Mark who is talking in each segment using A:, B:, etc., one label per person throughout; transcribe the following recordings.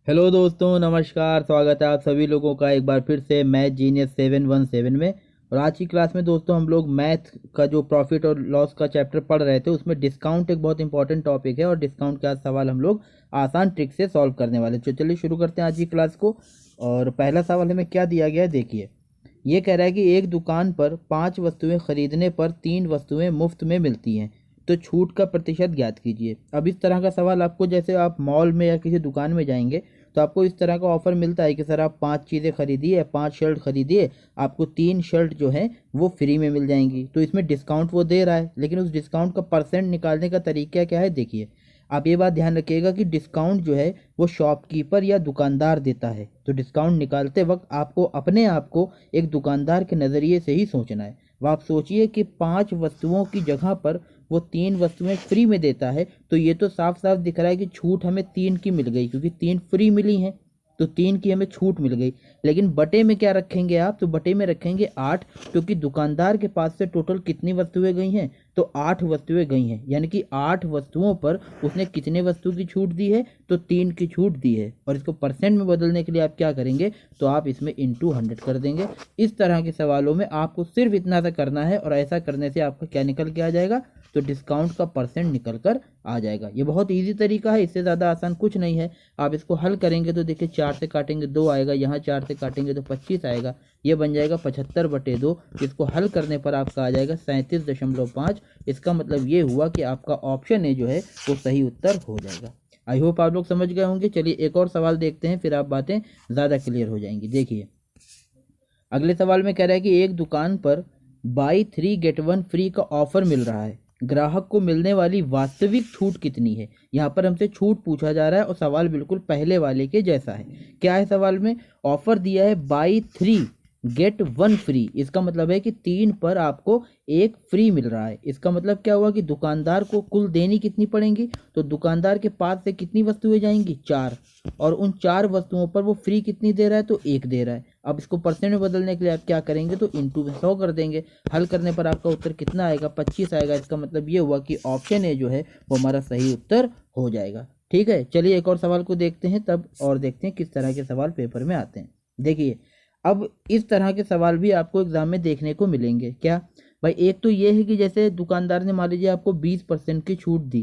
A: Hello दोस्तों, नमस्कार। स्वागत है आप सभी लोगों का एक बार फिर से मैथ जीनियस 717 में। और आज की क्लास में दोस्तों हम लोग मैथ का जो प्रॉफिट और लॉस का चैप्टर पढ़ रहे थे, उसमें डिस्काउंट एक बहुत इंपॉर्टेंट टॉपिक है और डिस्काउंट के आज सवाल हम लोग आसान ट्रिक से सॉल्व करने वाले। तो चलिए शुरू करते हैं आज की क्लास को। और पहला सवाल हमें क्या दिया गया है, देखिए। ये कह रहा है कि एक दुकान पर 5 वस्तुएं खरीदने पर 3 वस्तुएं मुफ्त में मिलती हैं, तो छूट का प्रतिशत ज्ञात कीजिए। अब इस तरह का सवाल आपको, जैसे आप मॉल में या किसी दुकान में जाएंगे तो आपको इस तरह का ऑफर मिलता है कि सर आप 5 चीज़ें खरीदिए, 5 शर्ट खरीदिए, आपको 3 शर्ट जो है वो फ्री में मिल जाएंगी। तो इसमें डिस्काउंट वो दे रहा है, लेकिन उस डिस्काउंट का परसेंट निकालने का तरीका क्या है, देखिए। आप ये बात ध्यान रखिएगा कि डिस्काउंट जो है वो शॉपकीपर या दुकानदार देता है। तो डिस्काउंट निकालते वक्त आपको अपने आप को एक दुकानदार के नज़रिए से ही सोचना है। वह आप सोचिए कि 5 वस्तुओं की जगह पर वो 3 वस्तुएं फ्री में देता है, तो ये तो साफ साफ दिख रहा है कि छूट हमें 3 की मिल गई, क्योंकि 3 फ्री मिली हैं तो 3 की हमें छूट मिल गई। लेकिन बटे में क्या रखेंगे आप, तो बटे में रखेंगे 8, क्योंकि दुकानदार के पास से टोटल कितनी वस्तुएं गई हैं, तो 8 वस्तुएं गई हैं। यानी कि 8 वस्तुओं पर उसने कितने वस्तु की छूट दी है, तो 3 की छूट दी है। और इसको परसेंट में बदलने के लिए आप क्या करेंगे, तो आप इसमें इंटू 100 कर देंगे। इस तरह के सवालों में आपको सिर्फ इतना सा करना है, और ऐसा करने से आपका क्या निकल के आ जाएगा, तो डिस्काउंट का परसेंट निकल कर आ जाएगा। ये बहुत इजी तरीका है, इससे ज़्यादा आसान कुछ नहीं है। आप इसको हल करेंगे तो देखिए, 4 से काटेंगे 2 आएगा, यहाँ 4 से काटेंगे तो 25 आएगा। ये बन जाएगा 75/2। इसको हल करने पर आपका आ जाएगा 37.5। इसका मतलब ये हुआ कि आपका ऑप्शन ए जो है वो सही उत्तर हो जाएगा। आई होप आप लोग समझ गए होंगे। चलिए एक और सवाल देखते हैं, फिर आप बातें ज़्यादा क्लियर हो जाएंगी। देखिए अगले सवाल में कह रहा है कि एक दुकान पर बाई 3 गेट 1 फ्री का ऑफर मिल रहा है। ग्राहक को मिलने वाली वास्तविक छूट कितनी है। यहाँ पर हमसे छूट पूछा जा रहा है और सवाल बिल्कुल पहले वाले के जैसा है। क्या है सवाल में, ऑफर दिया है बाई 3 गेट 1 फ्री। इसका मतलब है कि 3 पर आपको 1 फ्री मिल रहा है। इसका मतलब क्या हुआ कि दुकानदार को कुल देनी कितनी पड़ेंगी, तो दुकानदार के पास से कितनी वस्तुएं जाएंगी, 4। और उन 4 वस्तुओं पर वो फ्री कितनी दे रहा है, तो 1 दे रहा है। अब इसको परसेंट में बदलने के लिए आप क्या करेंगे, तो इंटू 100 कर देंगे। हल करने पर आपका उत्तर कितना आएगा, 25 आएगा। इसका मतलब ये हुआ कि ऑप्शन ए जो है वो हमारा सही उत्तर हो जाएगा। ठीक है, चलिए एक और सवाल को देखते हैं तब, और देखते हैं किस तरह के सवाल पेपर में आते हैं। देखिए अब इस तरह के सवाल भी आपको एग्जाम में देखने को मिलेंगे। क्या भाई, एक तो ये है कि जैसे दुकानदार ने मान लीजिए आपको 20% की छूट दी,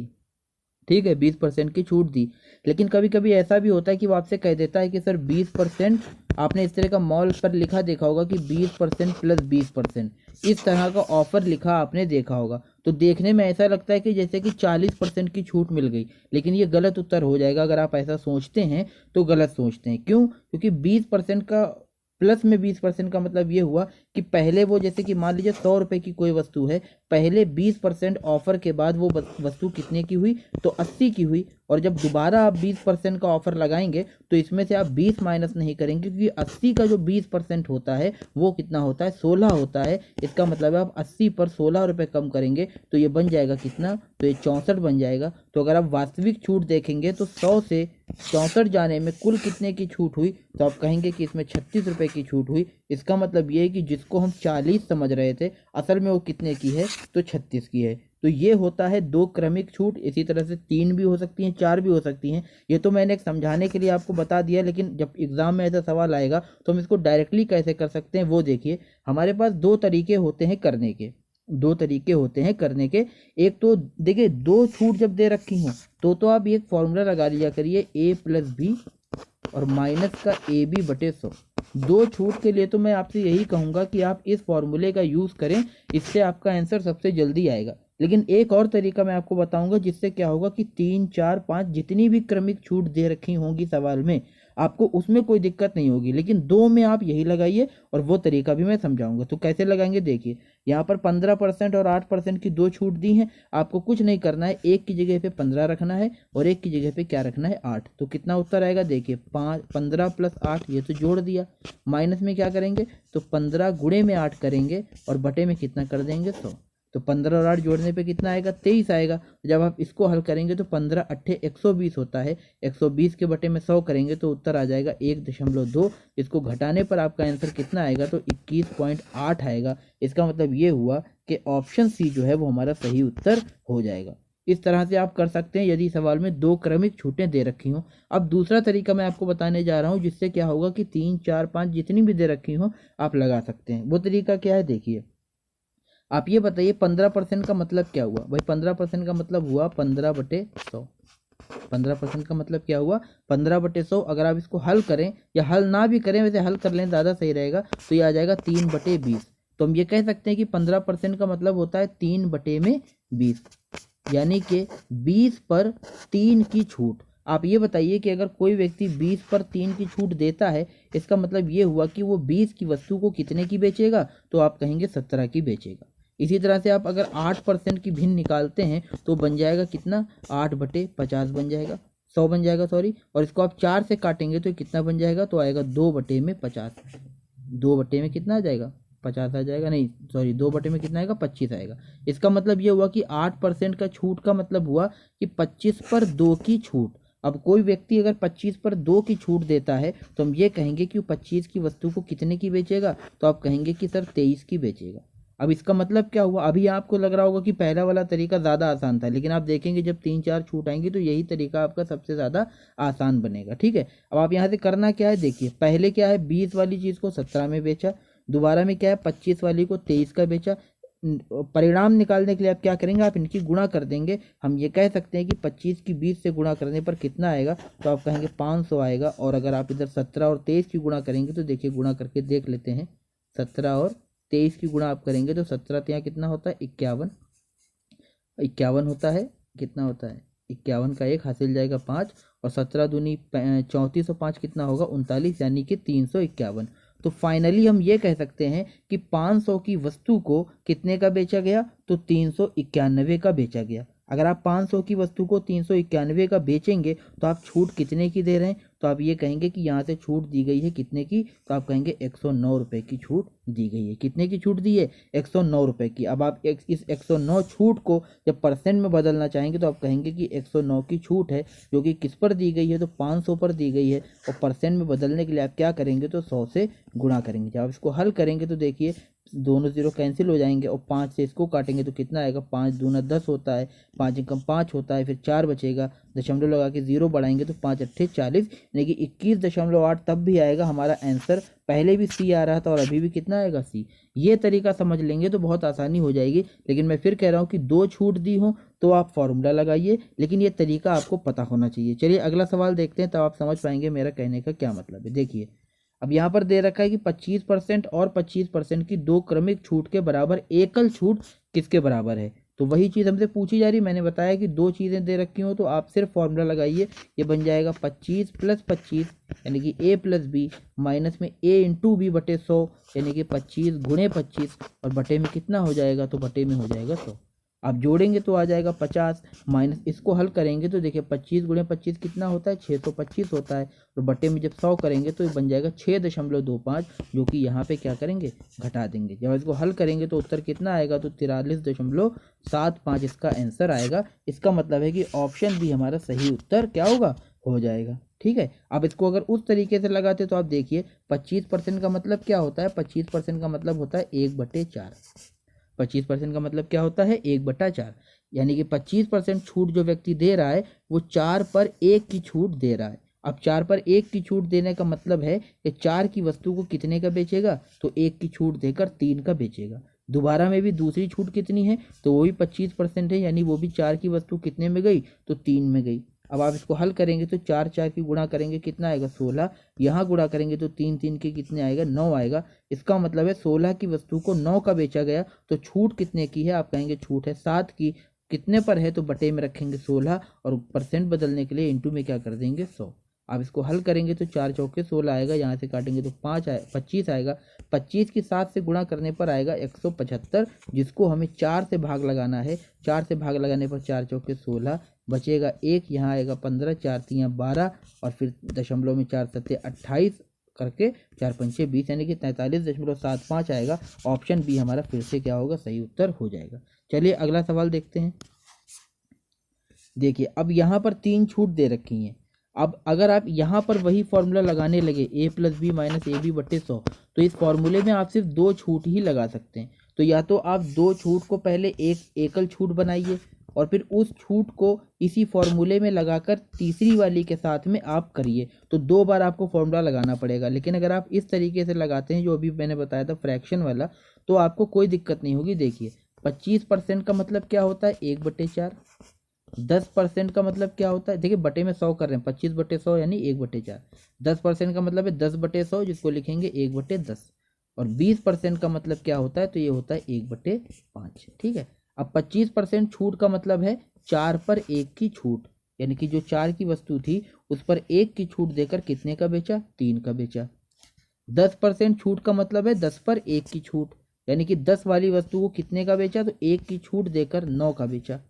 A: ठीक है, 20% की छूट दी। लेकिन कभी कभी ऐसा भी होता है कि वो आपसे कह देता है कि सर 20%, आपने इस तरह का मॉल पर लिखा देखा होगा कि 20% प्लस 20%, इस तरह का ऑफर लिखा आपने देखा होगा। तो देखने में ऐसा लगता है कि जैसे कि 40% की छूट मिल गई, लेकिन ये गलत उत्तर हो जाएगा। अगर आप ऐसा सोचते हैं तो गलत सोचते हैं। क्यों, क्योंकि 20% का प्लस में 20% का मतलब ये हुआ कि पहले वो, जैसे कि मान लीजिए 100 रुपये की कोई वस्तु है, पहले 20% ऑफर के बाद वो वस्तु कितने की हुई, तो 80 की हुई। और जब दोबारा आप 20% का ऑफर लगाएंगे तो इसमें से आप 20 माइनस नहीं करेंगे, क्योंकि 80 का जो 20% होता है वो कितना होता है, 16 होता है। इसका मतलब है आप 80 पर 16 रुपये कम करेंगे तो ये बन जाएगा कितना, तो ये 64 बन जाएगा। तो अगर आप वास्तविक छूट देखेंगे तो 100 से 64 जाने में कुल कितने की छूट हुई, तो आप कहेंगे कि इसमें 36 रुपये की छूट हुई। इसका मतलब ये है कि जिसको हम 40 समझ रहे थे, असल में वो कितने की है, तो 36 की है। तो ये होता है 2 क्रमिक छूट। इसी तरह से 3 भी हो सकती हैं, 4 भी हो सकती हैं। ये तो मैंने एक समझाने के लिए आपको बता दिया, लेकिन जब एग्जाम में ऐसा सवाल आएगा तो हम इसको डायरेक्टली कैसे कर सकते हैं वो देखिए। हमारे पास 2 तरीके होते हैं करने के, 2 तरीके होते हैं करने के। एक तो देखिए, 2 छूट जब दे रखी हों तो आप एक फॉर्मूला लगा लिया करिए, a प्लस बी और माइनस का AB/100। 2 छूट के लिए तो मैं आपसे यही कहूँगा कि आप इस फॉर्मूले का यूज़ करें, इससे आपका आंसर सबसे जल्दी आएगा। लेकिन एक और तरीका मैं आपको बताऊंगा, जिससे क्या होगा कि 3, 4, 5 जितनी भी क्रमिक छूट दे रखी होंगी सवाल में, आपको उसमें कोई दिक्कत नहीं होगी। लेकिन 2 में आप यही लगाइए, और वो तरीका भी मैं समझाऊंगा। तो कैसे लगाएंगे, देखिए। यहाँ पर 15% और 8% की 2 छूट दी हैं। आपको कुछ नहीं करना है, एक की जगह पे 15 रखना है और एक की जगह पे क्या रखना है, 8। तो कितना उत्तर आएगा, देखिए 15 प्लस 8, ये तो जोड़ दिया। माइनस में क्या करेंगे, तो 15 गुणे में 8 करेंगे और बटे में कितना कर देंगे, 100। तो 15 और 8 जोड़ने पे कितना आएगा, 23 आएगा। जब आप इसको हल करेंगे तो 15 अट्ठे 120 होता है। 120 के बटे में 100 करेंगे तो उत्तर आ जाएगा 1.2। इसको घटाने पर आपका आंसर कितना आएगा, तो 21.8 आएगा। इसका मतलब ये हुआ कि ऑप्शन सी जो है वो हमारा सही उत्तर हो जाएगा। इस तरह से आप कर सकते हैं यदि सवाल में दो क्रमिक छूटें दे रखी हों। अब दूसरा तरीका मैं आपको बताने जा रहा हूं जिससे क्या होगा कि 3, 4, 5 जितनी भी दे रखी हों आप लगा सकते हैं। वो तरीका क्या है देखिए, आप ये बताइए 15% का मतलब क्या हुआ भाई। 15% का मतलब हुआ 15/100। 15% का मतलब क्या हुआ 15/100। अगर आप इसको हल करें या हल ना भी करें, वैसे हल कर लें ज़्यादा सही रहेगा, तो ये आ जाएगा 3/20। तो हम ये कह सकते हैं कि 15% का मतलब होता है 3/20, यानी कि 20 पर 3 की छूट। आप ये बताइए कि अगर कोई व्यक्ति 20 पर 3 की छूट देता है, इसका मतलब ये हुआ कि वो 20 की वस्तु को कितने की बेचेगा, तो आप कहेंगे 17 की बेचेगा। इसी तरह से आप अगर 8% की भिन्न निकालते हैं तो बन जाएगा कितना, 8/50 बन जाएगा, 100 बन जाएगा सॉरी। और इसको आप 4 से काटेंगे तो कितना बन जाएगा, तो आएगा 2/50। 2 में कितना आ जाएगा, 50 आ जाएगा, नहीं सॉरी 2 में कितना आएगा, 25 आएगा। इसका मतलब ये हुआ कि 8% का छूट का मतलब हुआ कि 25 पर 2 की छूट। अब कोई व्यक्ति अगर 25 पर 2 की छूट देता है तो हम ये कहेंगे कि वो 25 की वस्तु को कितने की बेचेगा, तो आप कहेंगे कि सर 23 की बेचेगा। अब इसका मतलब क्या हुआ, अभी आपको लग रहा होगा कि पहला वाला तरीका ज़्यादा आसान था, लेकिन आप देखेंगे जब 3, 4 छूट आएंगी तो यही तरीका आपका सबसे ज़्यादा आसान बनेगा। ठीक है, अब आप यहाँ से करना क्या है देखिए, पहले क्या है 20 वाली चीज़ को 17 में बेचा, दोबारा में क्या है 25 वाली को 23 का बेचा। परिणाम निकालने के लिए आप क्या करेंगे, आप इनकी गुणा कर देंगे। हम ये कह सकते हैं कि 25 की 20 से गुणा करने पर कितना आएगा, तो आप कहेंगे 500 आएगा। और अगर आप इधर 17 और 23 की गुणा करेंगे तो देखिए गुणा करके देख लेते हैं, 17 और 23 की गुणा आप करेंगे तो 17 यहाँ कितना होता है, 51। 51 होता है, कितना होता है 51 का 1 हासिल जाएगा 5, और 17 दूनी 34 और 5 कितना होगा 39, यानी कि 351। तो फाइनली हम ये कह सकते हैं कि 500 की वस्तु को कितने का बेचा गया, तो 391 का बेचा गया। अगर आप 500 की वस्तु को 391 का बेचेंगे तो आप छूट कितने की दे रहे हैं, तो आप ये कहेंगे कि यहाँ से छूट दी गई है कितने की, तो आप कहेंगे 109 रुपये की छूट दी गई है। कितने की छूट दी है, 109 रुपये की। अब आप इस 109 छूट को जब परसेंट में बदलना चाहेंगे तो आप कहेंगे कि 109 की छूट है जो कि किस पर दी गई है, तो 500 पर दी गई है। और परसेंट में बदलने के लिए आप क्या करेंगे, तो 100 से गुणा करेंगे। जब आप इसको हल करेंगे तो देखिए दोनों जीरो कैंसिल हो जाएंगे, और 5 से इसको काटेंगे तो कितना आएगा, 5 दूना 10 होता है, 5 एकम 5 होता है, फिर 4 बचेगा, दशमलव लगा के 0 बढ़ाएंगे तो 5 अट्ठे 40, यानी कि 21.8 तब भी आएगा हमारा आंसर। पहले भी सी आ रहा था और अभी भी कितना आएगा, सी। ये तरीका समझ लेंगे तो बहुत आसानी हो जाएगी। लेकिन मैं फिर कह रहा हूँ कि 2 छूट दी हो तो आप फॉर्मूला लगाइए, लेकिन ये तरीका आपको पता होना चाहिए। चलिए अगला सवाल देखते हैं, तब आप समझ पाएंगे मेरा कहने का क्या मतलब है। देखिए अब यहाँ पर दे रखा है कि 25% और 25% की दो क्रमिक छूट के बराबर एकल छूट किसके बराबर है। तो वही चीज़ हमसे पूछी जा रही। मैंने बताया कि दो चीज़ें दे रखी हो तो आप सिर्फ फॉर्मूला लगाइए। ये बन जाएगा 25 + 25 यानी कि a + b माइनस में a × b बटे 100 यानी कि 25 × 25, और बटे में कितना हो जाएगा, तो बटे में हो जाएगा 100। आप जोड़ेंगे तो आ जाएगा 50, माइनस इसको हल करेंगे तो देखिए 25 × 25 कितना होता है, 625 होता है। और बटे में जब 100 करेंगे तो ये बन जाएगा 6.25, जो कि यहाँ पे क्या करेंगे, घटा देंगे। जब इसको हल करेंगे तो उत्तर कितना आएगा, तो 43.75 इसका आंसर आएगा। इसका मतलब है कि ऑप्शन भी हमारा सही उत्तर क्या होगा, हो जाएगा। ठीक है, अब इसको अगर उस तरीके से लगाते तो आप देखिए 25% का मतलब क्या होता है, 25% का मतलब होता है 1/4। 25% का मतलब क्या होता है, 1/4, यानी कि 25% छूट जो व्यक्ति दे रहा है वो 4 पर 1 की छूट दे रहा है। अब 4 पर 1 की छूट देने का मतलब है कि 4 की वस्तु को कितने का बेचेगा, तो 1 की छूट देकर 3 का बेचेगा। दोबारा में भी दूसरी छूट कितनी है, तो वो भी 25% है, यानी वो भी 4 की वस्तु कितने में गई, तो 3 में गई। अब आप इसको हल करेंगे तो 4 4 की गुणा करेंगे कितना आएगा, 16। यहाँ गुणा करेंगे तो 3 3 के कितने आएगा, 9 आएगा। इसका मतलब है 16 की वस्तु को 9 का बेचा गया। तो छूट कितने की है, आप कहेंगे छूट है 7 की। कितने पर है, तो बटे में रखेंगे 16, और परसेंट बदलने के लिए इंटू में क्या कर देंगे, 100। आप इसको हल करेंगे तो 4 चौके 16 आएगा, यहाँ से काटेंगे तो 25 आएगा। 25 की 7 से गुणा करने पर आएगा 175, जिसको हमें 4 से भाग लगाना है। 4 से भाग लगाने पर 4 चौके 16, बचेगा 1, यहाँ आएगा 15, 4 3 12, और फिर दशमलव में 4 7 28 करके 4 5 20, यानी कि 43.75 आएगा। ऑप्शन बी हमारा फिर से क्या होगा, सही उत्तर हो जाएगा। चलिए अगला सवाल देखते हैं। देखिए अब यहाँ पर 3 छूट दे रखी हैं। अब अगर आप यहाँ पर वही फॉर्मूला लगाने लगे a + b - ab बटे 100, तो इस फॉर्मूले में आप सिर्फ 2 छूट ही लगा सकते हैं। तो या तो आप 2 छूट को पहले एक एकल छूट बनाइए, और फिर उस छूट को इसी फॉर्मूले में लगाकर तीसरी वाली के साथ में आप करिए। तो 2 बार आपको फॉर्मूला लगाना पड़ेगा। लेकिन अगर आप इस तरीके से लगाते हैं जो अभी मैंने बताया था फ्रैक्शन वाला, तो आपको कोई दिक्कत नहीं होगी। देखिए 25% का मतलब क्या होता है 1/4। 10% का मतलब क्या होता है, देखिए बटे में 100 कर रहे हैं, 25/100 यानी 1/4। 10% का मतलब है 10/100 जिसको लिखेंगे 1/10। और 20% का मतलब क्या होता है, तो ये होता है 1/5। ठीक है। अब 25% छूट का मतलब है 4 पर 1 की छूट, यानी कि जो 4 की वस्तु थी उस पर 1 की छूट देकर कितने का बेचा, 3 का बेचा। 10% छूट का मतलब है 10 पर 1 की छूट, यानी कि 10 वाली वस्तु को कितने का बेचा, तो 1 की छूट देकर 9 का बेचा।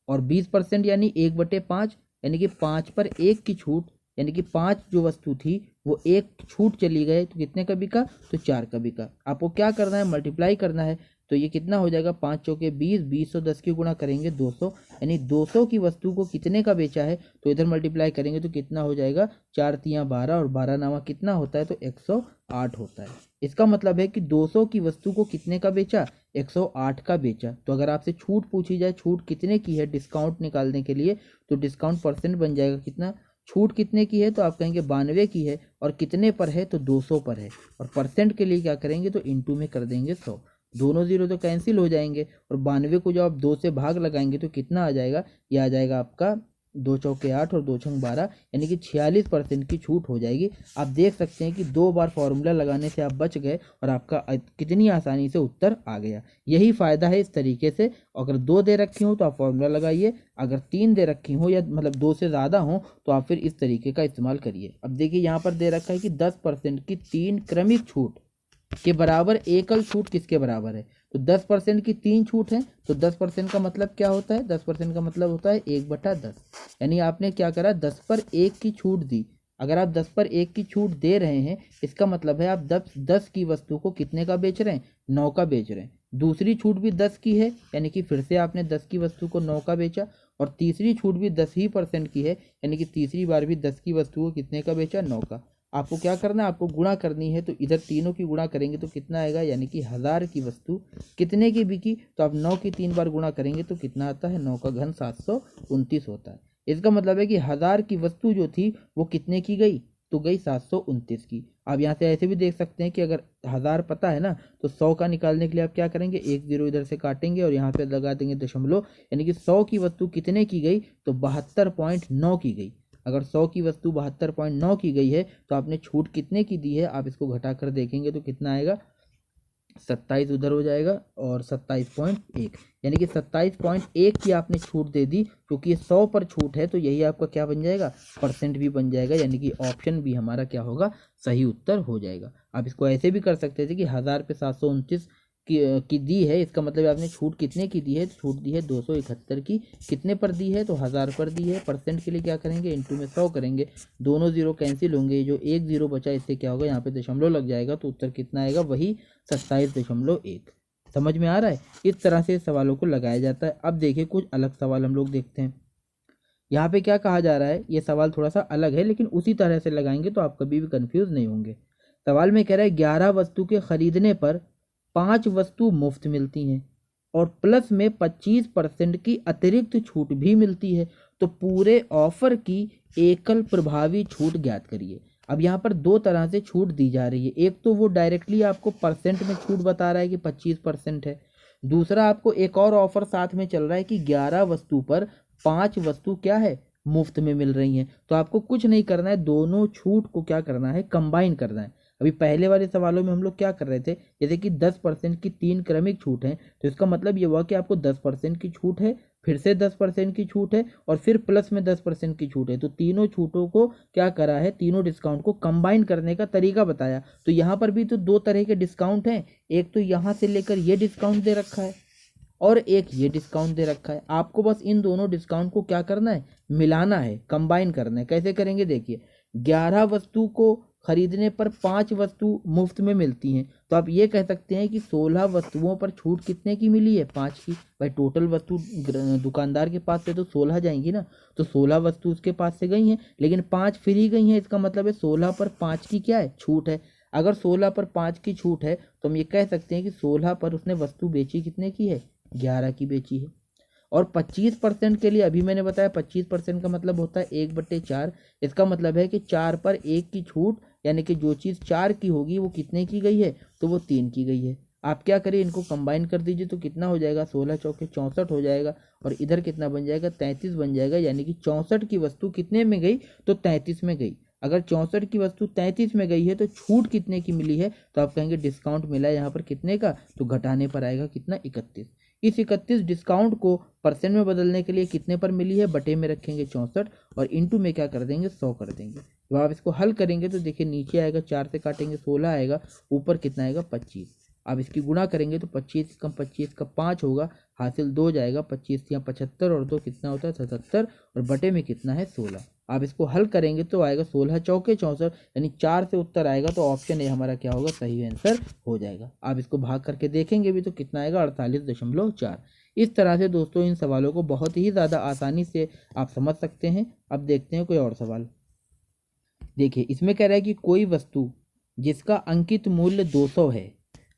A: और 20% यानी 1/5, यानी कि 5 पर 1 की छूट, यानी कि 5 जो वस्तु थी वो 1 छूट चली गए तो कितने का बिका, तो 4 का बिका। आपको क्या करना है, मल्टीप्लाई करना है। तो ये कितना हो जाएगा, 5 चौके 20, 20 और 10 की गुणा करेंगे 200, यानी 200 की वस्तु को कितने का बेचा है, तो इधर मल्टीप्लाई करेंगे तो कितना हो जाएगा, 4 तियाँ 12 और 12 नामा कितना होता है, तो 108 होता है। इसका मतलब है कि 200 की वस्तु को कितने का बेचा, 108 का बेचा। तो अगर आपसे छूट पूछी जाए छूट कितने की है डिस्काउंट निकालने के लिए, तो डिस्काउंट परसेंट बन जाएगा कितना, छूट कितने की है, तो आप कहेंगे 92 की है, और कितने पर है, तो 200 पर है। और परसेंट के लिए क्या करेंगे, तो इंटू में कर देंगे 100। दोनों जीरो तो कैंसिल हो जाएंगे, और 92 को जब आप 2 से भाग लगाएंगे तो कितना आ जाएगा, ये आ जाएगा आपका 2 चौके 8 और 2 छंग 12, यानी कि 46% की छूट हो जाएगी। आप देख सकते हैं कि 2 बार फॉर्मूला लगाने से आप बच गए और आपका कितनी आसानी से उत्तर आ गया। यही फ़ायदा है इस तरीके से। अगर 2 दे रखी हो तो आप फॉर्मूला लगाइए, अगर 3 दे रखी हो या मतलब 2 से ज़्यादा हो तो आप फिर इस तरीके का इस्तेमाल करिए। अब देखिए यहाँ पर दे रखा है कि 10% की 3 क्रमिक छूट के बराबर एकल छूट किसके बराबर है, तो 10% की 3 छूट है, तो 10% का मतलब क्या होता है, 10% का मतलब होता है 1/10। यानी आपने क्या करा, 10 पर 1 की छूट दी। अगर आप 10 पर 1 की छूट दे रहे हैं, इसका मतलब है आप 10 की वस्तु को कितने का बेच रहे हैं, 9 का बेच रहे हैं। दूसरी छूट भी 10 की है, यानी कि फिर से आपने 10 की वस्तु को 9 का बेचा। और तीसरी छूट भी 10% की है, यानी कि तीसरी बार भी 10 की वस्तु को कितने का बेचा, 9 का। आपको क्या करना है, आपको गुणा करनी है। तो इधर तीनों की गुणा करेंगे तो कितना आएगा, यानी कि 1000 की वस्तु कितने की बिकी, तो आप 9 की 3 बार गुणा करेंगे तो कितना आता है, 9 का घन 729 होता है। इसका मतलब है कि 1000 की वस्तु जो थी वो कितने की गई, तो गई 729 की। आप यहाँ से ऐसे भी देख सकते हैं कि अगर 1000 पता है ना, तो 100 का निकालने के लिए आप क्या करेंगे, 1 0 इधर से काटेंगे और यहाँ पे लगा देंगे दशमलव, यानी कि 100 की वस्तु कितने की गई, तो 72.9 की गई। अगर 100 की वस्तु 72.9 की गई है तो आपने छूट कितने की दी है, आप इसको घटाकर देखेंगे तो कितना आएगा, 27 उधर हो जाएगा और 27.1, यानी कि 27.1 की आपने छूट दे दी। क्योंकि 100 पर छूट है तो यही आपका क्या बन जाएगा, परसेंट भी बन जाएगा, यानी कि ऑप्शन भी हमारा क्या होगा, सही उत्तर हो जाएगा। आप इसको ऐसे भी कर सकते थे कि 1000 पे 729 की दी है, इसका मतलब आपने छूट कितने की दी है, छूट दी है 271 की। कितने पर दी है, तो 1000 पर दी है। परसेंट के लिए क्या करेंगे, इंटू में 100 करेंगे, दोनों जीरो कैंसिल होंगे, जो 1 0 बचा इससे क्या होगा, यहाँ पे दशमलव लग जाएगा तो उत्तर कितना आएगा, वही 27.1। समझ में आ रहा है, इस तरह से सवालों को लगाया जाता है। अब देखिए कुछ अलग सवाल हम लोग देखते हैं। यहाँ पे क्या कहा जा रहा है, ये सवाल थोड़ा सा अलग है लेकिन उसी तरह से लगाएंगे तो आप कभी भी कंफ्यूज नहीं होंगे। सवाल में कह रहा है 11 वस्तु के खरीदने पर 5 वस्तु मुफ्त मिलती हैं और प्लस में 25% की अतिरिक्त छूट भी मिलती है, तो पूरे ऑफर की एकल प्रभावी छूट ज्ञात करिए। अब यहाँ पर 2 तरह से छूट दी जा रही है। एक तो वो डायरेक्टली आपको परसेंट में छूट बता रहा है कि 25% है। दूसरा आपको एक और ऑफर साथ में चल रहा है कि 11 वस्तु पर 5 वस्तु क्या है, मुफ्त में मिल रही हैं। तो आपको कुछ नहीं करना है, दोनों छूट को क्या करना है, कंबाइन करना है। अभी पहले वाले सवालों में हम लोग क्या कर रहे थे, जैसे कि 10% की 3 क्रमिक छूट है, तो इसका मतलब ये हुआ कि आपको 10% की छूट है, फिर से 10% की छूट है और फिर प्लस में 10% की छूट है। तो तीनों छूटों को क्या करा है, तीनों डिस्काउंट को कंबाइन करने का तरीका बताया। तो यहाँ पर भी तो 2 तरह के डिस्काउंट हैं, एक तो यहाँ से लेकर ये डिस्काउंट दे रखा है और एक ये डिस्काउंट दे रखा है। आपको बस इन दोनों डिस्काउंट को क्या करना है, मिलाना है, कंबाइन करना है। कैसे करेंगे, देखिए 11 वस्तु को खरीदने पर 5 वस्तु मुफ्त में मिलती हैं, तो आप ये कह सकते हैं कि 16 वस्तुओं पर छूट कितने की मिली है, 5 की। भाई टोटल वस्तु दुकानदार के पास से तो 16 जाएंगी ना, तो 16 वस्तु उसके पास से गई हैं लेकिन 5 फ्री गई हैं, इसका मतलब है 16 पर 5 की क्या है, छूट है। अगर 16 पर 5 की छूट है तो हम ये कह सकते हैं कि 16 पर उसने वस्तु बेची कितने की है, 11 की बेची है। और 25% के लिए अभी मैंने बताया 25% का मतलब होता है 1/4। इसका मतलब है कि 4 पर 1 की छूट, यानी कि जो चीज़ 4 की होगी वो कितने की गई है, तो वो 3 की गई है। आप क्या करिए, इनको कंबाइन कर दीजिए तो कितना हो जाएगा, 16 चौके 64 हो जाएगा, और इधर कितना बन जाएगा, 33 बन जाएगा। यानी कि 64 की वस्तु कितने में गई, तो 33 में गई। अगर 64 की वस्तु 33 में गई है तो छूट कितने की मिली है, तो आप कहेंगे डिस्काउंट मिला है यहाँ पर कितने का, तो घटाने पर आएगा कितना, 31। इस 31 डिस्काउंट को परसेंट में बदलने के लिए कितने पर मिली है, बटे में रखेंगे 64 और इंटू में क्या कर देंगे, 100 कर देंगे। तो आप इसको हल करेंगे तो देखिए नीचे आएगा 4 से काटेंगे 16 आएगा, ऊपर कितना आएगा 25। अब इसकी गुणा करेंगे तो 25 कम 25 का 5 होगा, हासिल 2 जाएगा, 25 या 75 और 2 कितना होता है 77, और बटे में कितना है 16। आप इसको हल करेंगे तो आएगा 16 चौके 64, यानी 4 से उत्तर आएगा, तो ऑप्शन ए हमारा क्या होगा, सही आंसर हो जाएगा। आप इसको भाग करके देखेंगे भी तो कितना आएगा, 48.4। इस तरह से दोस्तों इन सवालों को बहुत ही ज़्यादा आसानी से आप समझ सकते हैं। अब देखते हैं कोई और सवाल। देखिए इसमें कह रहा है कि कोई वस्तु जिसका अंकित मूल्य 200 है,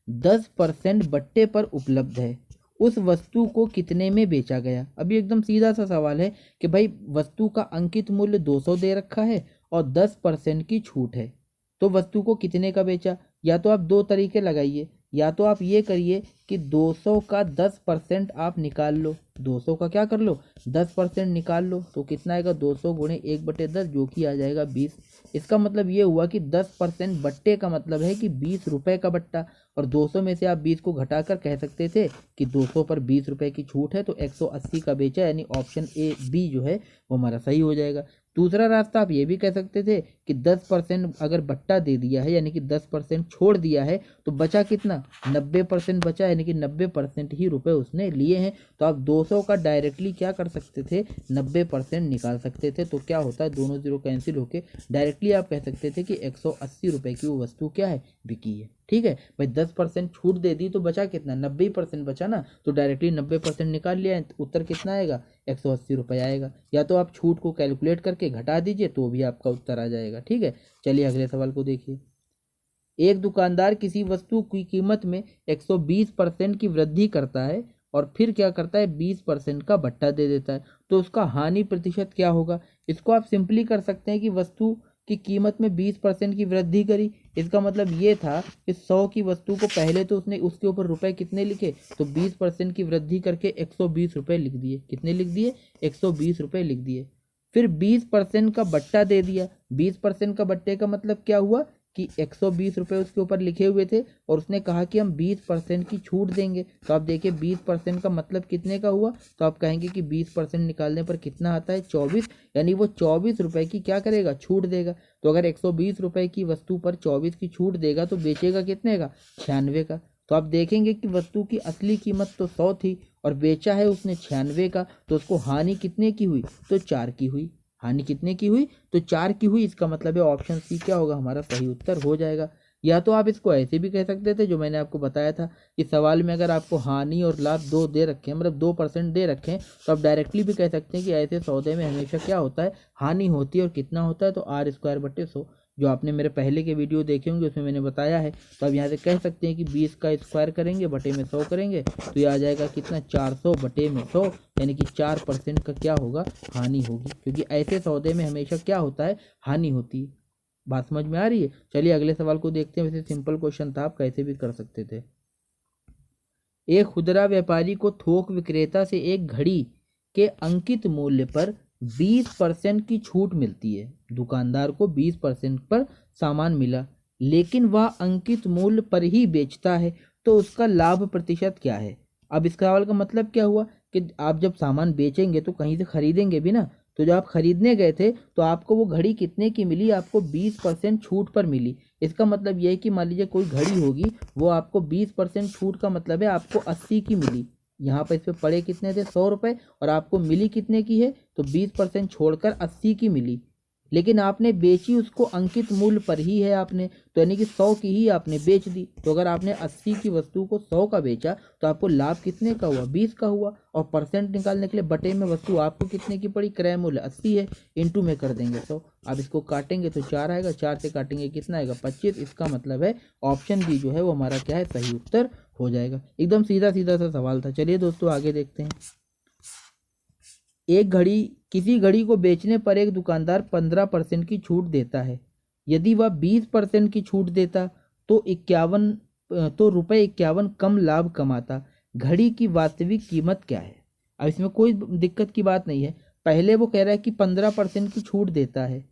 A: 10% बट्टे पर उपलब्ध है, उस वस्तु को कितने में बेचा गया। अभी एकदम सीधा सा सवाल है कि भाई वस्तु का अंकित मूल्य 200 दे रखा है और 10% की छूट है, तो वस्तु को कितने का बेचा। या तो आप दो तरीके लगाइए, या तो आप ये करिए कि 200 का 10% आप निकाल लो, 200 का क्या कर लो, 10% निकाल लो, तो कितना आएगा 200 गुणे 1/10 जो कि आ जाएगा 20। इसका मतलब ये हुआ कि 10% बट्टे का मतलब है कि 20 रुपये का बट्टा, और 200 में से आप 20 को घटाकर कह सकते थे कि 200 पर 20 रुपये की छूट है तो 180 का बेचा, यानी ऑप्शन ए बी जो है वो हमारा सही हो जाएगा। दूसरा रास्ता आप ये भी कह सकते थे कि 10% अगर बट्टा दे दिया है, यानी कि 10% छोड़ दिया है, तो बचा कितना, 90% बचा, यानी कि 90% ही रुपए उसने लिए हैं। तो आप 200 का डायरेक्टली क्या कर सकते थे, 90% निकाल सकते थे। तो क्या होता है, दोनों जीरो कैंसिल होके डायरेक्टली आप कह सकते थे कि 180 रुपये की वो वस्तु क्या है, बिकी है। ठीक है भाई, 10% छूट दे दी तो बचा कितना, 90% बचा ना, तो डायरेक्टली 90% निकाल लिया, उत्तर कितना आएगा, 180 रुपये आएगा। या तो आप छूट को कैलकुलेट करके घटा दीजिए तो भी आपका उत्तर आ जाएगा। ठीक है, चलिए अगले सवाल को देखिए। एक दुकानदार किसी वस्तु की कीमत में 120% की वृद्धि करता है और फिर क्या करता है, 20% का भट्टा दे देता है, तो उसका हानि प्रतिशत क्या होगा। इसको आप सिंपली कर सकते हैं कि वस्तु की कीमत में 20% की वृद्धि करी, इसका मतलब ये था कि 100 की वस्तु को पहले तो उसने उसके ऊपर रुपए कितने लिखे, तो 20% की वृद्धि करके 120 रुपये लिख दिए। कितने लिख दिए, 120 रुपये लिख दिए। फिर 20% का बट्टा दे दिया। 20% का बट्टे का मतलब क्या हुआ कि 120 रुपये उसके ऊपर लिखे हुए थे और उसने कहा कि हम 20% की छूट देंगे। तो आप देखिए 20% का मतलब कितने का हुआ, तो आप कहेंगे कि 20% निकालने पर कितना आता है, 24, यानी वो 24 रुपये की क्या करेगा, छूट देगा। तो अगर 120 रुपये की वस्तु पर 24 की छूट देगा तो बेचेगा कितने का, 96 का। तो आप देखेंगे कि वस्तु की असली कीमत तो 100 थी और बेचा है उसने 96 का, तो उसको हानि कितने की हुई, तो 4 की हुई। हानि कितने की हुई, तो 4 की हुई। इसका मतलब है ऑप्शन सी क्या होगा, हमारा सही उत्तर हो जाएगा। या तो आप इसको ऐसे भी कह सकते थे जो मैंने आपको बताया था कि सवाल में अगर आपको हानि और लाभ दो दे रखे हैं, मतलब 2% दे रखे हैं, तो आप डायरेक्टली भी कह सकते हैं कि ऐसे सौदे में हमेशा क्या होता है, हानि होती है, और कितना होता है, तो r²/100। जो आपने मेरे पहले के वीडियो देखे होंगे उसमें मैंने बताया है। तो अब यहाँ से कह सकते हैं कि 20 का स्क्वायर करेंगे बटे में 100 करेंगे तो ये आ जाएगा कितना, 400 बटे में 100, यानी कि 4% का क्या होगा, हानि होगी, क्योंकि ऐसे सौदे में हमेशा क्या होता है, हानि होती है। बात समझ में आ रही है। चलिए अगले सवाल को देखते हैं। वैसे सिंपल क्वेश्चन था, आप कैसे भी कर सकते थे। एक खुदरा व्यापारी को थोक विक्रेता से एक घड़ी के अंकित मूल्य पर 20% की छूट मिलती है। दुकानदार को 20% पर सामान मिला, लेकिन वह अंकित मूल्य पर ही बेचता है, तो उसका लाभ प्रतिशत क्या है। अब इस सवाल का मतलब क्या हुआ कि आप जब सामान बेचेंगे तो कहीं से खरीदेंगे भी ना, तो जब आप खरीदने गए थे तो आपको वो घड़ी कितने की मिली, आपको 20% छूट पर मिली। इसका मतलब यह है कि मान लीजिए कोई घड़ी होगी, वो आपको 20% छूट का मतलब है आपको 80 की मिली। यहाँ पर इस पे पड़े कितने थे, 100 रुपये, और आपको मिली कितने की है, तो 20% छोड़कर 80 की मिली। लेकिन आपने बेची उसको अंकित मूल्य पर ही है आपने, तो यानी कि 100 की ही आपने बेच दी। तो अगर आपने 80 की वस्तु को 100 का बेचा तो आपको लाभ कितने का हुआ, 20 का हुआ। और परसेंट निकालने के लिए बटे में वस्तु आपको कितने की पड़ी, क्रय मूल्य 80 है, इंटू में कर देंगे 100। अब इसको काटेंगे तो 4 आएगा, 4 से काटेंगे कितना आएगा, 25। इसका मतलब है ऑप्शन बी जो है वो हमारा क्या है, सही उत्तर हो जाएगा। एकदम सीधा सीधा सा सवाल था। चलिए दोस्तों आगे देखते हैं। एक घड़ी किसी घड़ी को बेचने पर एक दुकानदार 15% की छूट देता है। यदि वह 20% की छूट देता तो 51 तो ₹51 कम लाभ कमाता। घड़ी की वास्तविक कीमत क्या है? अब इसमें कोई दिक्कत की बात नहीं है। पहले वो कह रहा है कि 15% की छूट देता है।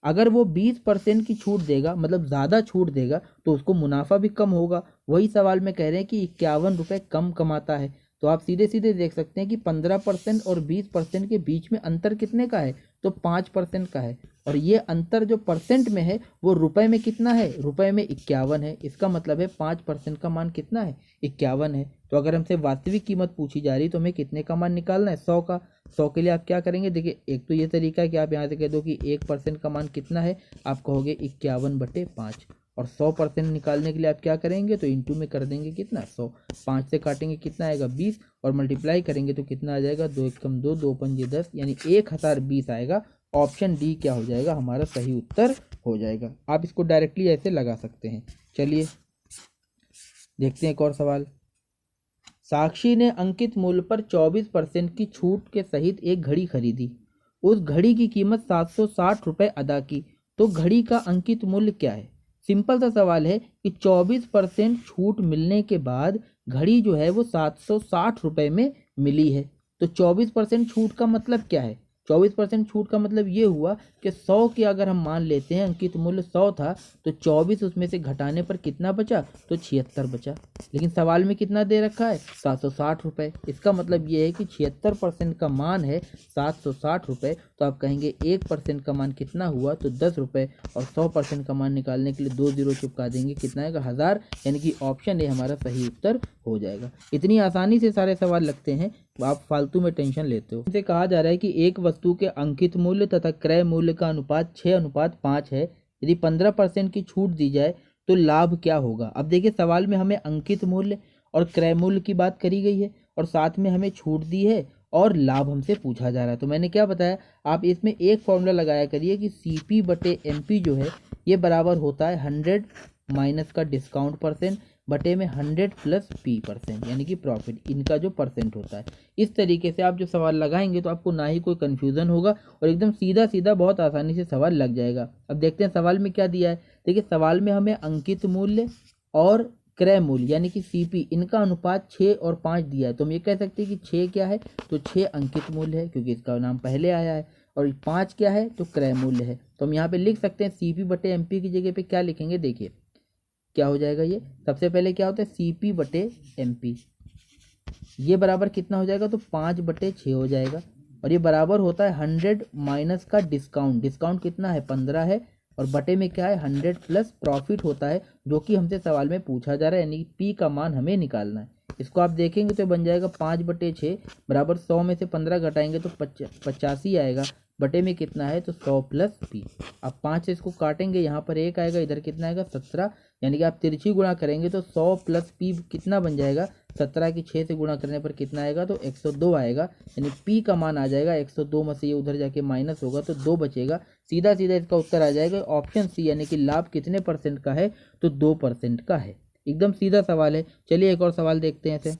A: अगर वो 20% की छूट देगा, मतलब ज़्यादा छूट देगा, तो उसको मुनाफा भी कम होगा। वही सवाल में कह रहे हैं कि ₹51 कम कमाता है। तो आप सीधे सीधे देख सकते हैं कि 15% और 20% के बीच में अंतर कितने का है? तो 5% का है। और ये अंतर जो परसेंट में है वो रुपए में कितना है? रुपए में 51 है। इसका मतलब है 5% का मान कितना है? 51 है। तो अगर हमसे वास्तविक कीमत पूछी जा रही तो हमें कितने का मान निकालना है? 100 का। 100 के लिए आप क्या करेंगे? देखिए, एक तो ये तरीका है कि आप यहाँ से कह दो कि 1% का मान कितना है, आप कहोगे 51/5। और 100% निकालने के लिए आप क्या करेंगे? तो इंटू में कर देंगे कितना? 100। 5 से काटेंगे कितना आएगा? 20। और मल्टीप्लाई करेंगे तो कितना आ जाएगा? 2 एकम 2, 2 पंजे 10, यानी 1020 आएगा। ऑप्शन डी क्या हो जाएगा? हमारा सही उत्तर हो जाएगा। आप इसको डायरेक्टली ऐसे लगा सकते हैं। चलिए देखते हैं एक और सवाल। साक्षी ने अंकित मूल्य पर 24% की छूट के सहित एक घड़ी खरीदी। उस घड़ी की कीमत 760 रुपये अदा की, तो घड़ी का अंकित मूल्य क्या है? सिंपल सा सवाल है कि 24% छूट मिलने के बाद घड़ी जो है वो 760 रुपये में मिली है। तो 24% छूट का मतलब क्या है? 24% छूट का मतलब ये हुआ कि 100 की अगर हम मान लेते हैं अंकित मूल्य 100 था, तो 24 उसमें से घटाने पर कितना बचा? तो 76 बचा। लेकिन सवाल में कितना दे रखा है? 760 रुपये। इसका मतलब ये है कि 76% का मान है 760 रुपये। तो आप कहेंगे 1% का मान कितना हुआ? तो 10 रुपये। और 100% का मान निकालने के लिए 2 जीरो चिपका देंगे, कितना आएगा? 1000। यानी कि ऑप्शन ए हमारा सही उत्तर हो जाएगा। इतनी आसानी से सारे सवाल लगते हैं, आप फालतू में टेंशन लेते हो। इसे कहा जा रहा है कि एक वस्तु के अंकित मूल्य तथा क्रय मूल्य का अनुपात 6:5 है। यदि 15% की छूट दी जाए तो लाभ क्या होगा? अब देखिए, सवाल में हमें अंकित मूल्य और क्रय मूल्य की बात करी गई है और साथ में हमें छूट दी है और लाभ हमसे पूछा जा रहा है। तो मैंने क्या बताया, आप इसमें एक फॉर्मूला लगाया करिए कि CP/MP जो है ये बराबर होता है 100 माइनस का डिस्काउंट परसेंट बटे में 100 प्लस P%, यानी कि प्रॉफिट, इनका जो परसेंट होता है। इस तरीके से आप जो सवाल लगाएंगे तो आपको ना ही कोई कन्फ्यूज़न होगा और एकदम सीधा सीधा बहुत आसानी से सवाल लग जाएगा। अब देखते हैं सवाल में क्या दिया है। देखिए, सवाल में हमें अंकित मूल्य और क्रय मूल्य यानी कि CP, इनका अनुपात 6 और 5 दिया है। तो हम ये कह सकते हैं कि 6 क्या है? तो 6 अंकित मूल्य है, क्योंकि इसका नाम पहले आया है। और 5 क्या है? तो क्रय मूल्य है। तो हम यहाँ पे लिख सकते हैं CP/MP की जगह पे क्या लिखेंगे? देखिए क्या हो जाएगा। ये सबसे पहले क्या होता है? CP/MP, ये बराबर कितना हो जाएगा? तो 5/6 हो जाएगा। और ये बराबर होता है 100 माइनस का डिस्काउंट, डिस्काउंट कितना है? 15 है। और बटे में क्या है? 100 प्लस प्रॉफिट होता है, जो कि हमसे सवाल में पूछा जा रहा है, यानी P का मान हमें निकालना है। इसको आप देखेंगे तो बन जाएगा 5/6 बराबर 100 में से 15 घटाएंगे तो 85 आएगा। बटे में कितना है? तो 100 प्लस P। अब 5 से इसको काटेंगे, यहाँ पर 1 आएगा, इधर कितना आएगा? 17। यानी कि आप तिरछी गुणा करेंगे तो 100 प्लस P कितना बन जाएगा? 17 की 6 से गुणा करने पर कितना आएगा? तो 102 आएगा। यानी P का मान आ जाएगा 102 में से ये उधर जाके माइनस होगा तो 2 बचेगा। सीधा सीधा इसका उत्तर आ जाएगा ऑप्शन C, यानी कि लाभ कितने परसेंट का है? तो 2% का है। एकदम सीधा सवाल है। चलिए एक और सवाल देखते हैं इसे।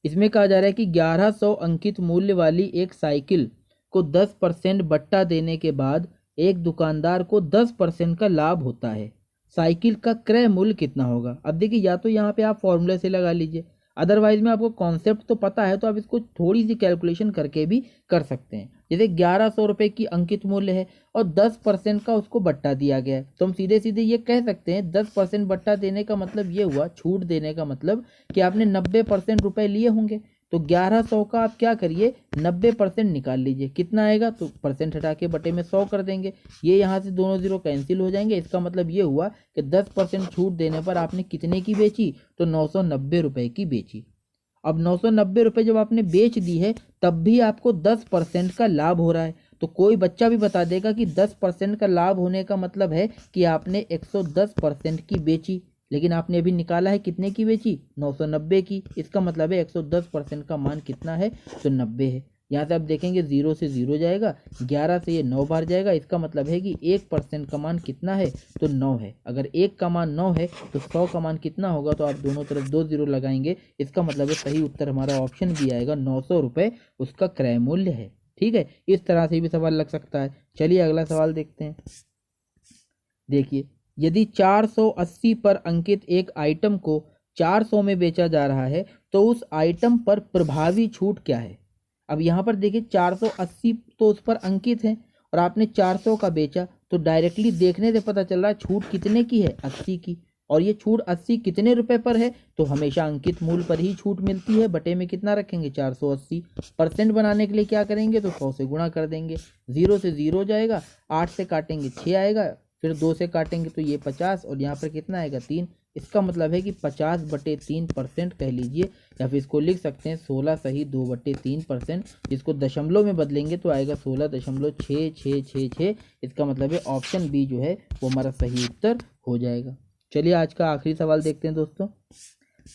A: इसमें कहा जा रहा है कि 1100 अंकित मूल्य वाली एक साइकिल को 10% बट्टा देने के बाद एक दुकानदार को 10% का लाभ होता है। साइकिल का क्रय मूल्य कितना होगा? अब देखिए, या तो यहाँ पे आप फॉर्मूले से लगा लीजिए, अदरवाइज में आपको कॉन्सेप्ट तो पता है तो आप इसको थोड़ी सी कैलकुलेशन करके भी कर सकते हैं। जैसे 1100 रुपये की अंकित मूल्य है और 10% का उसको बट्टा दिया गया है, तो हम सीधे सीधे ये कह सकते हैं 10% बट्टा देने का मतलब ये हुआ, छूट देने का मतलब कि आपने 90% रुपये लिए होंगे। तो 1100 का आप क्या करिए? 90% निकाल लीजिए, कितना आएगा? तो परसेंट हटा के बटे में 100 कर देंगे। ये यहाँ से दोनों जीरो कैंसिल हो जाएंगे। इसका मतलब ये हुआ कि 10% छूट देने पर आपने कितने की बेची? तो 990 रुपये की बेची। अब 990 रुपये जब आपने बेच दी है तब भी आपको 10% का लाभ हो रहा है। तो कोई बच्चा भी बता देगा कि 10% का लाभ होने का मतलब है कि आपने 110% की बेची, लेकिन आपने अभी निकाला है कितने की बेची? 990 की। इसका मतलब है 110% का मान कितना है? तो 90 है। यहाँ से आप देखेंगे 0 से 0 जाएगा, 11 से ये 9 बार जाएगा। इसका मतलब है कि 1% का मान कितना है, तो 9 है। अगर 1 का मान 9 है तो 100 का मान कितना होगा, तो आप दोनों तरफ 2 0 लगाएंगे। इसका मतलब है सही उत्तर हमारा ऑप्शन भी आएगा, 900 रुपये उसका क्रय मूल्य है। ठीक है, इस तरह से भी सवाल लग सकता है। चलिए अगला सवाल देखते हैं। देखिए, यदि 480 पर अंकित एक आइटम को 400 में बेचा जा रहा है तो उस आइटम पर प्रभावी छूट क्या है। अब यहाँ पर देखिए 480 तो उस पर अंकित है और आपने 400 का बेचा, तो डायरेक्टली देखने से पता चल रहा है छूट कितने की है, 80 की। और ये छूट 80 कितने रुपए पर है, तो हमेशा अंकित मूल्य पर ही छूट मिलती है। बटे में कितना रखेंगे, 480। परसेंट बनाने के लिए क्या करेंगे, तो 100 से गुणा कर देंगे। 0 से 0 जाएगा, 8 से काटेंगे 6 आएगा, फिर 2 से काटेंगे तो ये 50 और यहाँ पर कितना आएगा, 3। इसका मतलब है कि 50/3% कह लीजिए, या फिर इसको लिख सकते हैं 16 सही 2/3%। जिसको दशमलव में बदलेंगे तो आएगा 16.6666। इसका मतलब है ऑप्शन बी जो है वो हमारा सही उत्तर हो जाएगा। चलिए आज का आखिरी सवाल देखते हैं दोस्तों।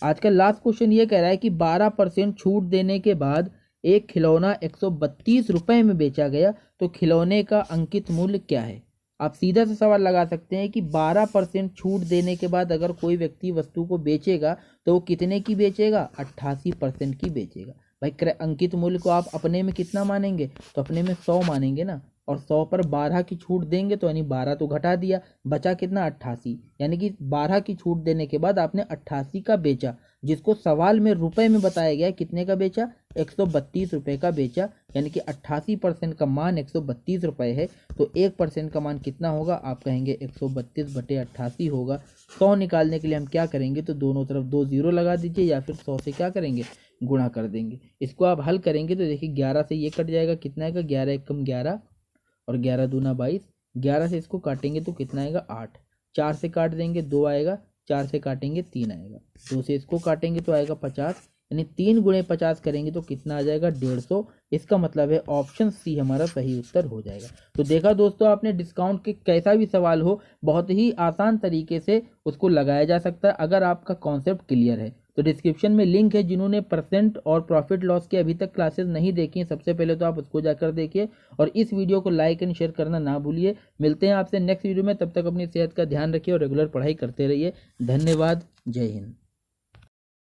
A: आज का लास्ट क्वेश्चन ये कह रहा है कि 12% छूट देने के बाद एक खिलौना 132 रुपये में बेचा गया, तो खिलौने का अंकित मूल्य क्या है। आप सीधा से सवाल लगा सकते हैं कि 12% छूट देने के बाद अगर कोई व्यक्ति वस्तु को बेचेगा तो वो कितने की बेचेगा, 88% की बेचेगा। भाई अंकित मूल्य को आप अपने में कितना मानेंगे, तो अपने में 100 मानेंगे ना, और 100 पर 12 की छूट देंगे तो यानी 12 तो घटा दिया, बचा कितना, 88। यानी कि 12 की छूट देने के बाद आपने 88 का बेचा, जिसको सवाल में रुपए में बताया गया कितने का बेचा, 132 रुपये का बेचा। यानी कि 88% का मान 132 रुपये है, तो 1% का मान कितना होगा, आप कहेंगे 132/88 होगा। 100 निकालने के लिए हम क्या करेंगे, तो दोनों तरफ 2 0 लगा दीजिए, या फिर 100 से क्या करेंगे, गुणा कर देंगे। इसको आप हल करेंगे तो देखिए 11 से ये कट जाएगा, कितना आएगा, 11 एकम 11 और 11 दूना 22। 11 से इसको काटेंगे तो कितना आएगा, 8। 4 से काट देंगे 2 आएगा, 4 से काटेंगे 3 आएगा, 2 से इसको काटेंगे तो आएगा 50। यानी 3 गुणे 50 करेंगे तो कितना आ जाएगा, 150। इसका मतलब है ऑप्शन सी हमारा सही उत्तर हो जाएगा। तो देखा दोस्तों आपने, डिस्काउंट के कैसा भी सवाल हो बहुत ही आसान तरीके से उसको लगाया जा सकता है, अगर आपका कॉन्सेप्ट क्लियर है। तो डिस्क्रिप्शन में लिंक है, जिन्होंने परसेंट और प्रॉफिट लॉस की अभी तक क्लासेस नहीं देखी हैं, सबसे पहले तो आप उसको जाकर देखिए, और इस वीडियो को लाइक एंड शेयर करना ना भूलिए। मिलते हैं आपसे नेक्स्ट वीडियो में, तब तक अपनी सेहत का ध्यान रखिए और रेगुलर पढ़ाई करते रहिए। धन्यवाद, जय हिंद।